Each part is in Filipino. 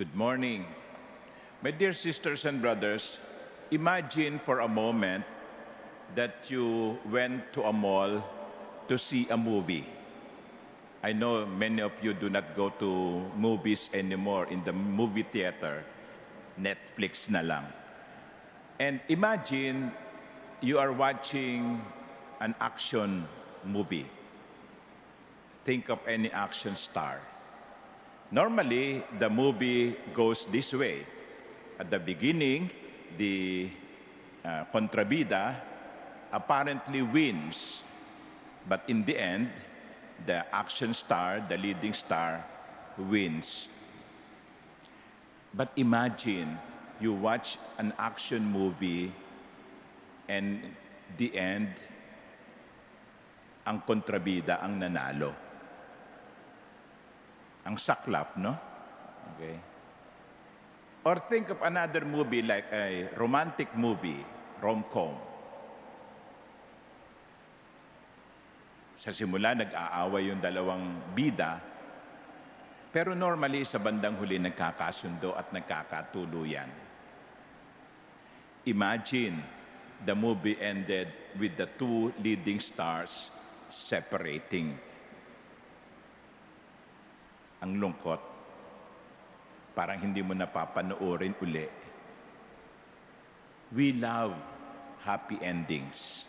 Good morning. My dear sisters and brothers, imagine for a moment that you went to a mall to see a movie. I know many of you do not go to movies anymore in the movie theater. Netflix na lang. And imagine you are watching an action movie. Think of any action star. Normally, the movie goes this way. At the beginning, the kontrabida apparently wins. But in the end, the action star, the leading star, wins. But imagine you watch an action movie and the end, ang kontrabida ang nanalo. Ang saklap, no? Okay. Or think of another movie like a romantic movie, rom-com. Sa simula, nag-aaway yung dalawang bida, pero normally sa bandang huli nagkakasundo at nagkakatuluyan. Imagine the movie ended with the two leading stars separating. Ang lungkot, parang hindi mo napapanoorin uli. We love happy endings.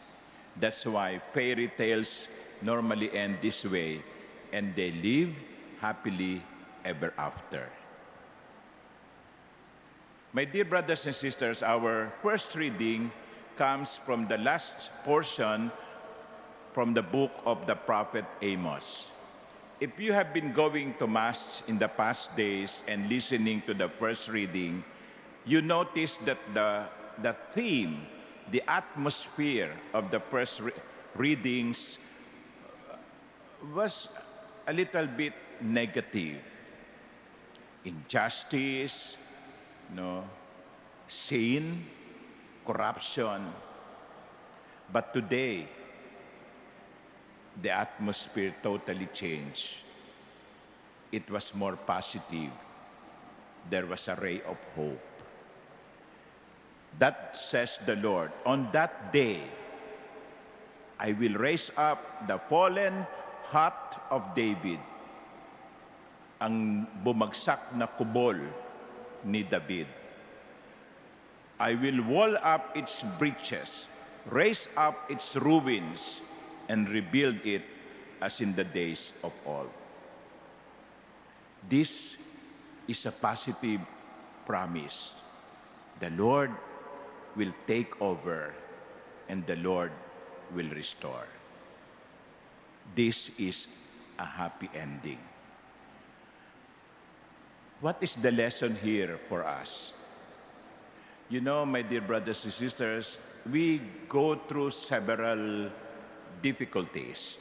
That's why fairy tales normally end this way, and they live happily ever after. My dear brothers and sisters, our first reading comes from the last portion from the book of the prophet Amos. If you have been going to Mass in the past days and listening to the first reading, you notice that the theme, the atmosphere of the first readings was a little bit negative. Injustice, sin, corruption. But today, the atmosphere totally changed. It was more positive. There was a ray of hope. That says the Lord, on that day, I will raise up the fallen heart of David, ang bumagsak na kubol ni David. I will wall up its breaches, raise up its ruins, and rebuild it as in the days of old. This is a positive promise. The Lord will take over and the Lord will restore. This is a happy ending. What is the lesson here for us? You know, my dear brothers and sisters, we go through several difficulties.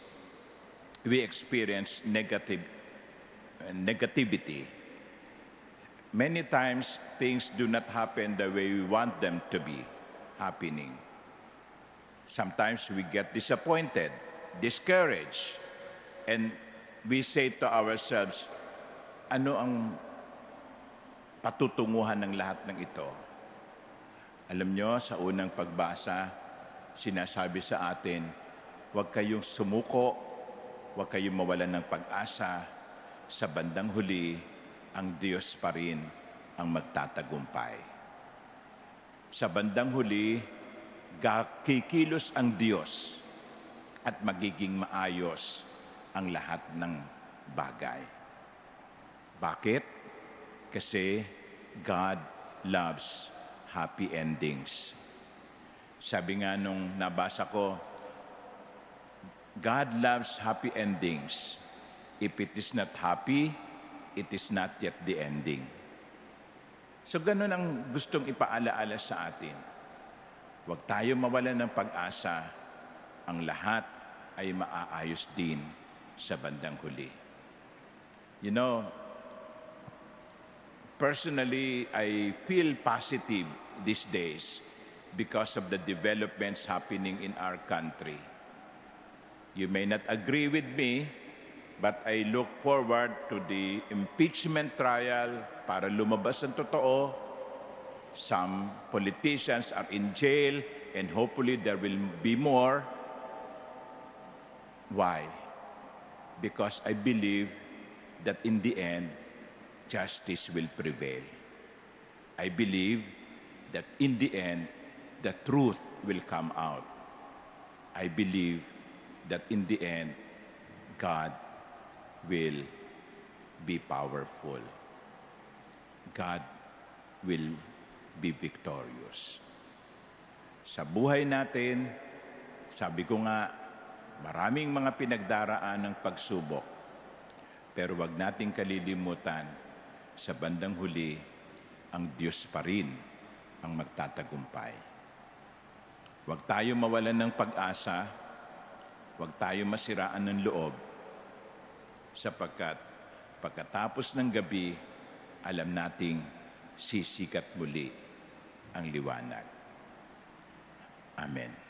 We experience negativity. Many times, things do not happen the way we want them to be happening. Sometimes we get disappointed, discouraged, and we say to ourselves, ano ang patutunguhan ng lahat ng ito? Alam nyo, sa unang pagbasa, sinasabi sa atin, huwag kayong sumuko, huwag kayong mawalan ng pag-asa. Sa bandang huli, ang Diyos pa rin ang magtatagumpay. Sa bandang huli, kikilos ang Diyos at magiging maayos ang lahat ng bagay. Bakit? Kasi God loves happy endings. Sabi nga nung nabasa ko, God loves happy endings. If it is not happy, it is not yet the ending. So ganun ang gustong ipaalaala sa atin. Huwag tayo mawalan ng pag-asa. Ang lahat ay maaayos din sa bandang huli. You know, personally, I feel positive these days because of the developments happening in our country. You may not agree with me, But I look forward to the impeachment trial para lumabas ang totoo. Some politicians are in jail and hopefully there will be more. Why? Because I believe that in the end, justice will prevail. I believe that in the end, the truth will come out. I believe that in the end, God will be powerful. God will be victorious. Sa buhay natin, sabi ko nga, maraming mga pinagdaraan ng pagsubok. Pero wag nating kalilimutan, sa bandang huli, ang Diyos pa rin ang magtatagumpay. Wag tayo mawalan ng pag-asa, wag tayo masiraan ng loob, sapagkat pagkatapos ng gabi, alam nating sisikat muli ang liwanag. Amen.